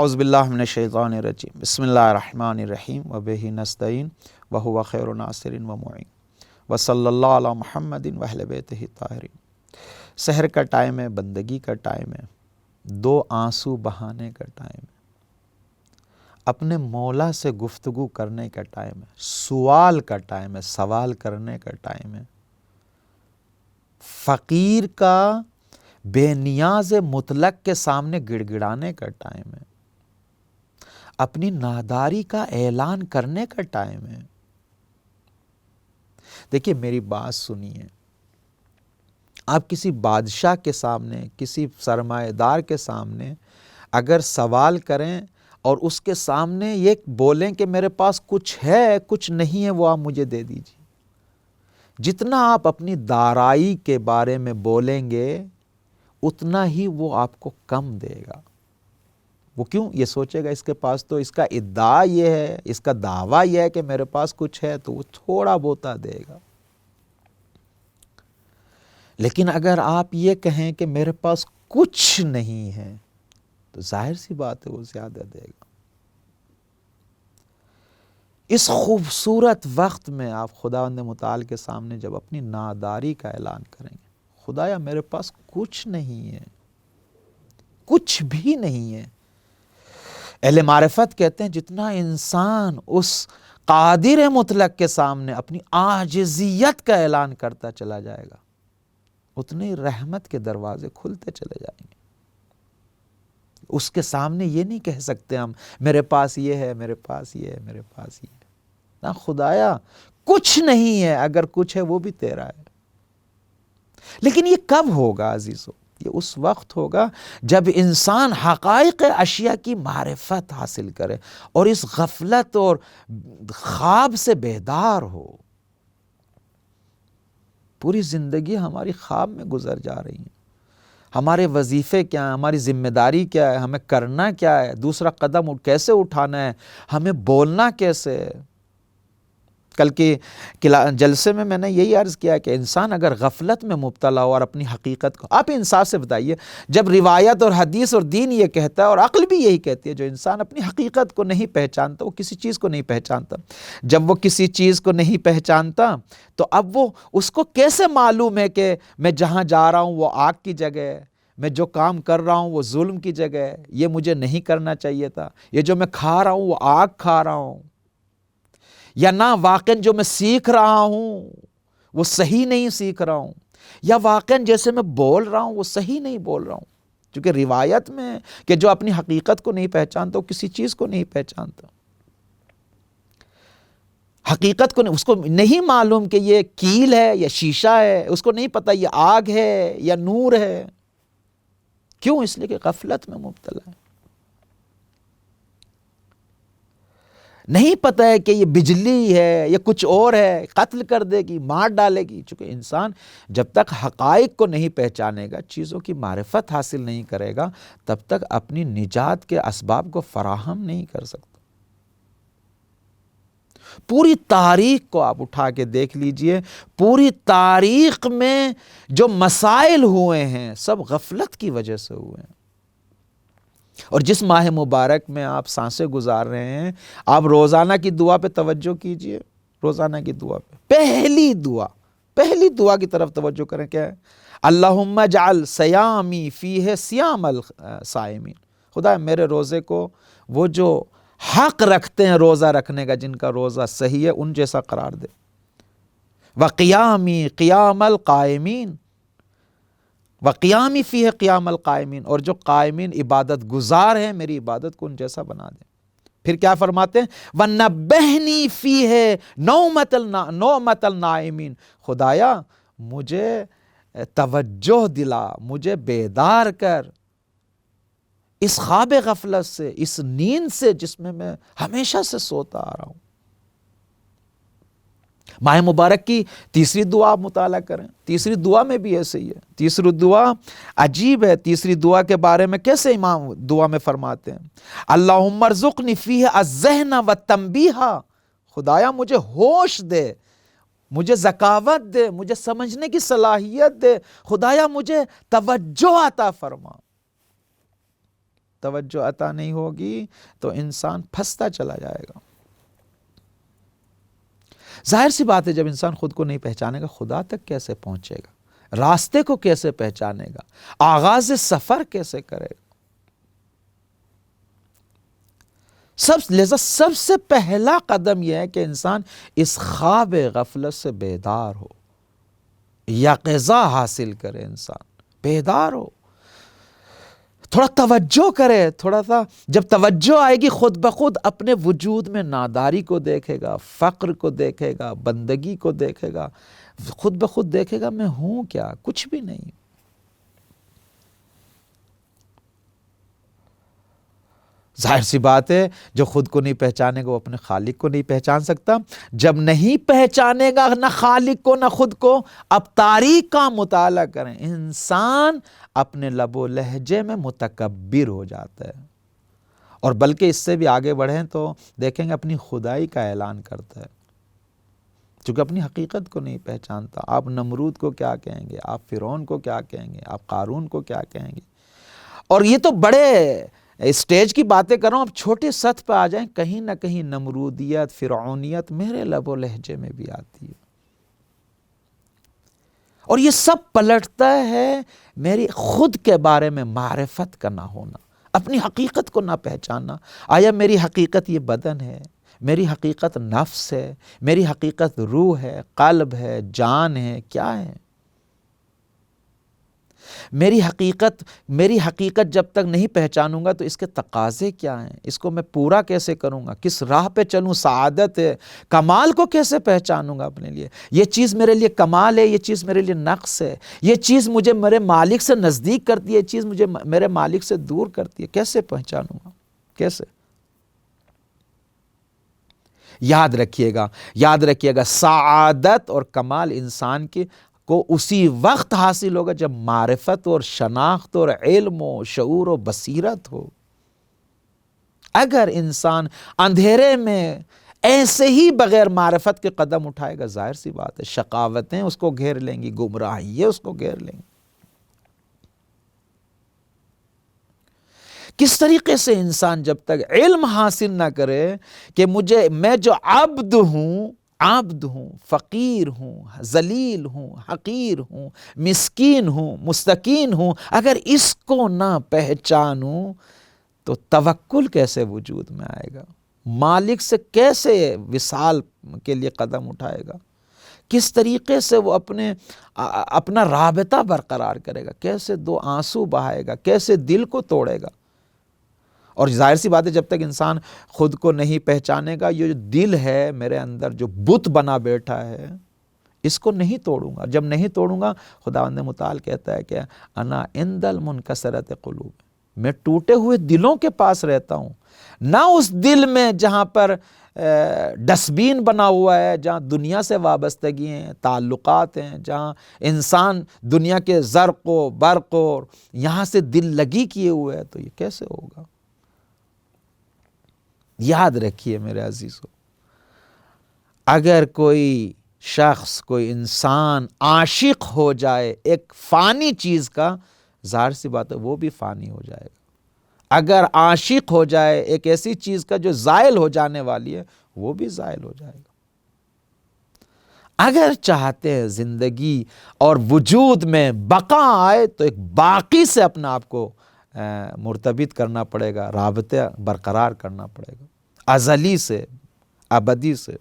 اعوذ باللہ من الشیطان الرجیم بسم اللہ الرحمن الرحیم وبہ نستعین وہو خیر ناصر ومعین وصلی اللہ علی محمد واہل بیتہ الطاہرین۔ سحر کا ٹائم ہے، بندگی کا ٹائم ہے، دو آنسو بہانے کا ٹائم ہے، اپنے مولا سے گفتگو کرنے کا ٹائم ہے، سوال کا ٹائم ہے، سوال کرنے کا ٹائم ہے، فقیر کا بے نیاز مطلق کے سامنے گڑ گڑانے کا ٹائم ہے، اپنی ناداری کا اعلان کرنے کا ٹائم ہے۔ دیکھیے میری بات سنیے، آپ کسی بادشاہ کے سامنے، کسی سرمایہ دار کے سامنے اگر سوال کریں اور اس کے سامنے یہ بولیں کہ میرے پاس کچھ ہے کچھ نہیں ہے وہ آپ مجھے دے دیجیے، جتنا آپ اپنی دارائی کے بارے میں بولیں گے اتنا ہی وہ آپ کو کم دے گا۔ وہ کیوں؟ یہ سوچے گا اس کے پاس تو، اس کا ادعا یہ ہے، اس کا دعویٰ یہ ہے کہ میرے پاس کچھ ہے، تو وہ تھوڑا بہتا دے گا۔ لیکن اگر آپ یہ کہیں کہ میرے پاس کچھ نہیں ہے تو ظاہر سی بات ہے وہ زیادہ دے گا۔ اس خوبصورت وقت میں آپ خداوند متعال کے سامنے جب اپنی ناداری کا اعلان کریں گے، خدایا میرے پاس کچھ نہیں ہے، کچھ بھی نہیں ہے۔ اہل معرفت کہتے ہیں جتنا انسان اس قادر مطلق کے سامنے اپنی عاجزیت کا اعلان کرتا چلا جائے گا اتنی رحمت کے دروازے کھلتے چلے جائیں گے۔ اس کے سامنے یہ نہیں کہہ سکتے ہم میرے پاس یہ ہے، میرے پاس یہ ہے، میرے پاس یہ ہے، نہ خدایا کچھ نہیں ہے، اگر کچھ ہے وہ بھی تیرا ہے۔ لیکن یہ کب ہوگا عزیزو؟ یہ اس وقت ہوگا جب انسان حقائق اشیاء کی معرفت حاصل کرے اور اس غفلت اور خواب سے بیدار ہو۔ پوری زندگی ہماری خواب میں گزر جا رہی ہے، ہمارے وظیفے کیا ہیں، ہماری ذمہ داری کیا ہے، ہمیں کرنا کیا ہے، دوسرا قدم کیسے اٹھانا ہے، ہمیں بولنا کیسے ہے۔ کل کے جلسے میں نے یہی عرض کیا کہ انسان اگر غفلت میں مبتلا ہو اور اپنی حقیقت کو، آپ انصاف سے بتائیے، جب روایت اور حدیث اور دین یہ کہتا ہے اور عقل بھی یہی کہتی ہے، جو انسان اپنی حقیقت کو نہیں پہچانتا وہ کسی چیز کو نہیں پہچانتا۔ جب وہ کسی چیز کو نہیں پہچانتا تو اب وہ اس کو کیسے معلوم ہے کہ میں جہاں جا رہا ہوں وہ آگ کی جگہ ہے، میں جو کام کر رہا ہوں وہ ظلم کی جگہ ہے، یہ مجھے نہیں کرنا چاہیے تھا، یہ جو میں کھا رہا ہوں وہ آگ کھا رہا ہوں، یا نہ واقعاً جو میں سیکھ رہا ہوں وہ صحیح نہیں سیکھ رہا ہوں، یا واقعاً جیسے میں بول رہا ہوں وہ صحیح نہیں بول رہا ہوں۔ کیونکہ روایت میں کہ جو اپنی حقیقت کو نہیں پہچانتا وہ کسی چیز کو نہیں پہچانتا، حقیقت کو نہیں، اس کو نہیں معلوم کہ یہ کیل ہے یا شیشہ ہے، اس کو نہیں پتہ یہ آگ ہے یا نور ہے۔ کیوں؟ اس لیے کہ غفلت میں مبتلا ہے، نہیں پتہ ہے کہ یہ بجلی ہے یا کچھ اور ہے، قتل کر دے گی، مار ڈالے گی۔ چونکہ انسان جب تک حقائق کو نہیں پہچانے گا، چیزوں کی معرفت حاصل نہیں کرے گا، تب تک اپنی نجات کے اسباب کو فراہم نہیں کر سکتا۔ پوری تاریخ کو آپ اٹھا کے دیکھ لیجئے، پوری تاریخ میں جو مسائل ہوئے ہیں سب غفلت کی وجہ سے ہوئے ہیں۔ اور جس ماہ مبارک میں آپ سانسیں گزار رہے ہیں، آپ روزانہ کی دعا پہ توجہ کیجئے، روزانہ کی دعا پہ پہلی دعا کی طرف توجہ کریں، کیا ہے؟ اللہم اجعل صیامی فیہ صیام الصائمین، خدا میرے روزے کو وہ جو حق رکھتے ہیں روزہ رکھنے کا، جن کا روزہ صحیح ہے، ان جیسا قرار دے۔ وقیامی قیام القائمین، وقیامی فیہ قیام القائمین، اور جو قائمین عبادت گزار ہیں میری عبادت کو ان جیسا بنا دیں۔ پھر کیا فرماتے ہیں؟ وَنَبِّهْنِي فِيهِ نَوْمَةَ النَّائِمِينَ، خدایا مجھے توجہ دلا، مجھے بیدار کر اس خواب غفلت سے، اس نیند سے جس میں ہمیشہ سے سوتا آ رہا ہوں۔ ماہ مبارک کی تیسری دعا آپ مطالعہ کریں، تیسری دعا میں بھی ایسے ہی ہے۔ تیسری دعا عجیب ہے، تیسری دعا کے بارے میں کیسے امام دعا میں فرماتے ہیں؟ اللہم ارزقنی فیہ الذہن والتنبیہ، خدایا مجھے ہوش دے، مجھے ذکاوت دے، مجھے سمجھنے کی صلاحیت دے، خدایا مجھے توجہ عطا فرما۔ توجہ عطا نہیں ہوگی تو انسان پھنستا چلا جائے گا۔ ظاہر سی بات ہے، جب انسان خود کو نہیں پہچانے گا خدا تک کیسے پہنچے گا، راستے کو کیسے پہچانے گا، آغاز سفر کیسے کرے گا۔ لہذا سب سے پہلا قدم یہ ہے کہ انسان اس خواب غفلت سے بیدار ہو، یقظہ حاصل کرے، انسان بیدار ہو، تھوڑا توجہ کرے، تھوڑا سا جب توجہ آئے گی خود بخود اپنے وجود میں ناداری کو دیکھے گا، فقر کو دیکھے گا، بندگی کو دیکھے گا، خود بخود دیکھے گا میں ہوں کیا، کچھ بھی نہیں۔ ظاہر سی بات ہے، جو خود کو نہیں پہچانے گا وہ اپنے خالق کو نہیں پہچان سکتا۔ جب نہیں پہچانے گا نہ خالق کو نہ خود کو، اب تاریخ کا مطالعہ کریں، انسان اپنے لب و لہجے میں متکبر ہو جاتا ہے، اور بلکہ اس سے بھی آگے بڑھیں تو دیکھیں گے اپنی خدائی کا اعلان کرتا ہے، چونکہ اپنی حقیقت کو نہیں پہچانتا۔ آپ نمرود کو کیا کہیں گے، آپ فرعون کو کیا کہیں گے، آپ قارون کو کیا کہیں گے، اور یہ تو بڑے اسٹیج کی باتیں کر رہا ہوں، اب چھوٹے سطح پہ آ جائیں، کہیں نہ کہیں نمرودیت، فرعونیت میرے لب و لہجے میں بھی آتی ہے، اور یہ سب پلٹتا ہے میری خود کے بارے میں معرفت کا نہ ہونا، اپنی حقیقت کو نہ پہچاننا۔ آیا میری حقیقت یہ بدن ہے، میری حقیقت نفس ہے، میری حقیقت روح ہے، قلب ہے، جان ہے، کیا ہے؟ میری حقیقت جب تک نہیں پہچانوں گا تو اس کے تقاضے کیا ہیں، اس کو میں پورا کیسے کروں گا، کس راہ پہ چلوں، سعادت ہے، کمال کو کیسے پہچانوں گا اپنے لیے، یہ چیز میرے لیے کمال ہے، یہ چیز میرے لیے نقص ہے، یہ چیز مجھے میرے مالک سے نزدیک کرتی ہے، یہ چیز مجھے میرے مالک سے دور کرتی ہے، کیسے پہچانوں گا، کیسے؟ یاد رکھیے گا سعادت اور کمال انسان کو اسی وقت حاصل ہوگا جب معرفت اور شناخت اور علم و شعور و بصیرت ہو۔ اگر انسان اندھیرے میں ایسے ہی بغیر معرفت کے قدم اٹھائے گا، ظاہر سی بات ہے شقاوتیں اس کو گھیر لیں گی، گمراہییں اس کو گھیر لیں گی۔ کس طریقے سے انسان جب تک علم حاصل نہ کرے کہ میں جو عبد ہوں، فقیر ہوں، ذلیل ہوں، حقیر ہوں، مسکین ہوں، مستکین ہوں، اگر اس کو نہ پہچانوں تو توکل کیسے وجود میں آئے گا، مالک سے کیسے وصال کے لیے قدم اٹھائے گا، کس طریقے سے وہ اپنا رابطہ برقرار کرے گا، کیسے دو آنسو بہائے گا، کیسے دل کو توڑے گا۔ اور ظاہر سی بات ہے جب تک انسان خود کو نہیں پہچانے گا، یہ جو دل ہے میرے اندر جو بت بنا بیٹھا ہے، اس کو نہیں توڑوں گا۔ جب نہیں توڑوں گا، خداوند متعال کہتا ہے کہ انا عند المنکسرۃ قلوب، میں ٹوٹے ہوئے دلوں کے پاس رہتا ہوں، نہ اس دل میں جہاں پر ڈسٹ بین بنا ہوا ہے، جہاں دنیا سے وابستگی ہیں، تعلقات ہیں، جہاں انسان دنیا کے زرق و برق و یہاں سے دل لگی کیے ہوئے ہے، تو یہ کیسے ہوگا؟ یاد رکھیے میرے عزیزو، اگر کوئی شخص، کوئی انسان عاشق ہو جائے ایک فانی چیز کا، ظاہر سی بات ہے وہ بھی فانی ہو جائے گا۔ اگر عاشق ہو جائے ایک ایسی چیز کا جو زائل ہو جانے والی ہے، وہ بھی زائل ہو جائے گا۔ اگر چاہتے ہیں زندگی اور وجود میں بقا آئے تو ایک باقی سے اپنا آپ کو مرتبط کرنا پڑے گا، رابطہ برقرار کرنا پڑے گا، ازلی سے، ابدی سے۔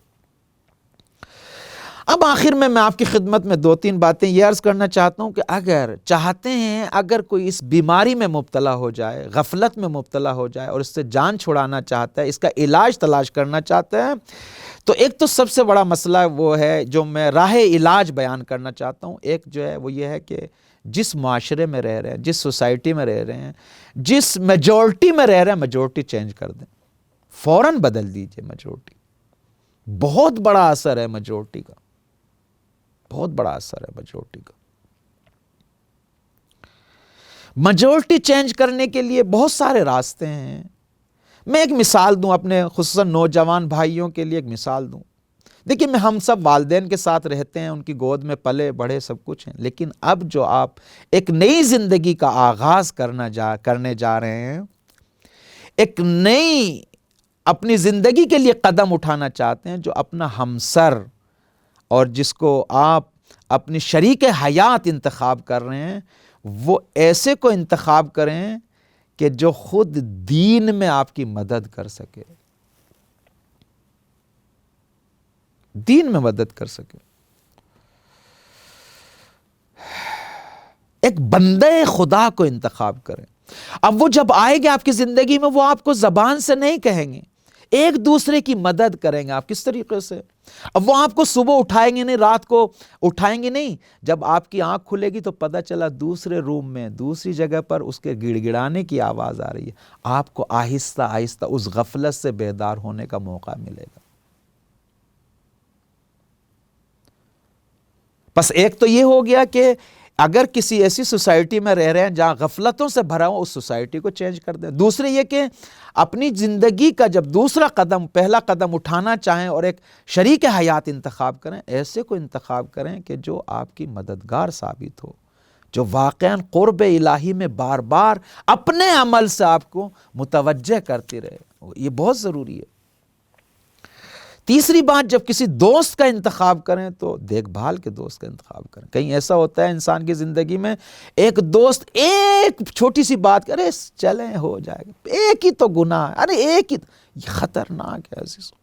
اب آخر میں آپ کی خدمت میں 2-3 باتیں یہ عرض کرنا چاہتا ہوں کہ اگر چاہتے ہیں، اگر کوئی اس بیماری میں مبتلا ہو جائے، غفلت میں مبتلا ہو جائے اور اس سے جان چھڑانا چاہتا ہے، اس کا علاج تلاش کرنا چاہتا ہے، تو ایک تو سب سے بڑا مسئلہ وہ ہے جو میں راہ علاج بیان کرنا چاہتا ہوں، ایک جو ہے وہ یہ ہے کہ جس معاشرے میں رہ رہے ہیں، جس سوسائٹی میں رہ رہے ہیں، جس میجورٹی میں رہ رہے ہیں، میجورٹی چینج کر دیں، فوراً بدل دیجئے میجورٹی۔ بہت بڑا اثر ہے میجورٹی کا، بہت بڑا اثر ہے میجورٹی کا۔ میجورٹی چینج کرنے کے لیے بہت سارے راستے ہیں۔ میں ایک مثال دوں اپنے خصوصاً نوجوان بھائیوں کے لیے، ایک مثال دوں۔ دیکھیں، ہم سب والدین کے ساتھ رہتے ہیں، ان کی گود میں پلے بڑھے، سب کچھ ہیں، لیکن اب جو آپ ایک نئی زندگی کا آغاز کرنے جا رہے ہیں، ایک نئی اپنی زندگی کے لیے قدم اٹھانا چاہتے ہیں، جو اپنا ہمسر اور جس کو آپ اپنی شریک حیات انتخاب کر رہے ہیں، وہ ایسے کو انتخاب کریں کہ جو خود دین میں آپ کی مدد کر سکے، دین میں مدد کر سکے۔ ایک بندے خدا کو انتخاب کریں۔ اب وہ جب آئے گے آپ کی زندگی میں، وہ آپ کو زبان سے نہیں کہیں گے، ایک دوسرے کی مدد کریں گے۔ آپ کس طریقے سے؟ اب وہ آپ کو صبح اٹھائیں گے نہیں، رات کو اٹھائیں گے نہیں، جب آپ کی آنکھ کھلے گی تو پتہ چلا دوسرے روم میں دوسری جگہ پر اس کے گڑ گڑانے کی آواز آ رہی ہے، آپ کو آہستہ آہستہ اس غفلت سے بیدار ہونے کا موقع ملے گا۔ بس ایک تو یہ ہو گیا کہ اگر کسی ایسی سوسائٹی میں رہ رہے ہیں جہاں غفلتوں سے بھرا ہو، اس سوسائٹی کو چینج کر دیں۔ دوسرے یہ کہ اپنی زندگی کا جب دوسرا قدم، پہلا قدم اٹھانا چاہیں اور ایک شریک حیات انتخاب کریں، ایسے کو انتخاب کریں کہ جو آپ کی مددگار ثابت ہو، جو واقعاً قرب الہی میں بار بار اپنے عمل سے آپ کو متوجہ کرتی رہے۔ یہ بہت ضروری ہے۔ تیسری بات، جب کسی دوست کا انتخاب کریں تو دیکھ بھال کے دوست کا انتخاب کریں۔ کہیں ایسا ہوتا ہے انسان کی زندگی میں، ایک دوست ایک چھوٹی سی بات کرے، چلیں ہو جائے گا، ایک ہی تو گناہ ہے، ارے ایک ہی، یہ خطرناک ہے عزیزو۔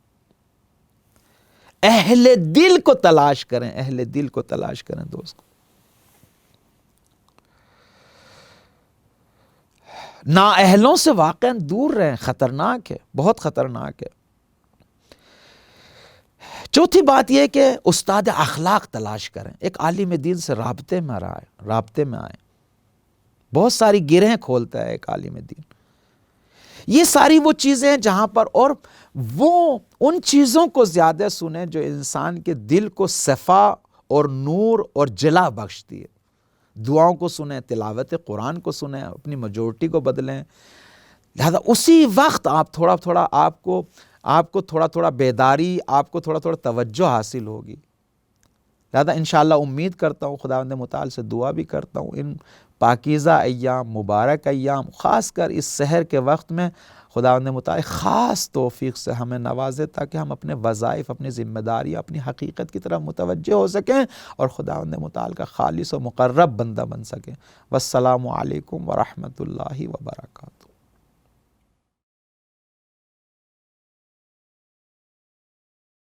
اہل دل کو تلاش کریں، اہل دل کو تلاش کریں دوست کو۔ نااہلوں سے واقعاً دور رہیں، خطرناک ہے، بہت خطرناک ہے۔ چوتھی بات یہ کہ استاد اخلاق تلاش کریں، ایک عالم دین سے رابطے میں آئیں۔ بہت ساری گرہیں کھولتا ہے ایک عالم دین۔ یہ ساری وہ چیزیں ہیں جہاں پر، اور وہ ان چیزوں کو زیادہ سنیں جو انسان کے دل کو صفا اور نور اور جلا بخشتی ہے۔ دعاؤں کو سنیں، تلاوت قرآن کو سنیں، اپنی میجورٹی کو بدلیں۔ لہذا اسی وقت آپ تھوڑا تھوڑا آپ کو تھوڑا تھوڑا بیداری، آپ کو تھوڑا تھوڑا توجہ حاصل ہوگی۔ لہذا انشاءاللہ امید کرتا ہوں، خداوند متعال سے دعا بھی کرتا ہوں، ان پاکیزہ ایام، مبارک ایام، خاص کر اس سحر کے وقت میں خداوند متعال خاص توفیق سے ہمیں نوازے، تاکہ ہم اپنے وظائف، اپنی ذمہ داریاں، اپنی حقیقت کی طرف متوجہ ہو سکیں اور خداوند متعال کا خالص و مقرب بندہ بن سکیں۔ والسلام علیکم ورحمۃ اللہ وبرکاتہ۔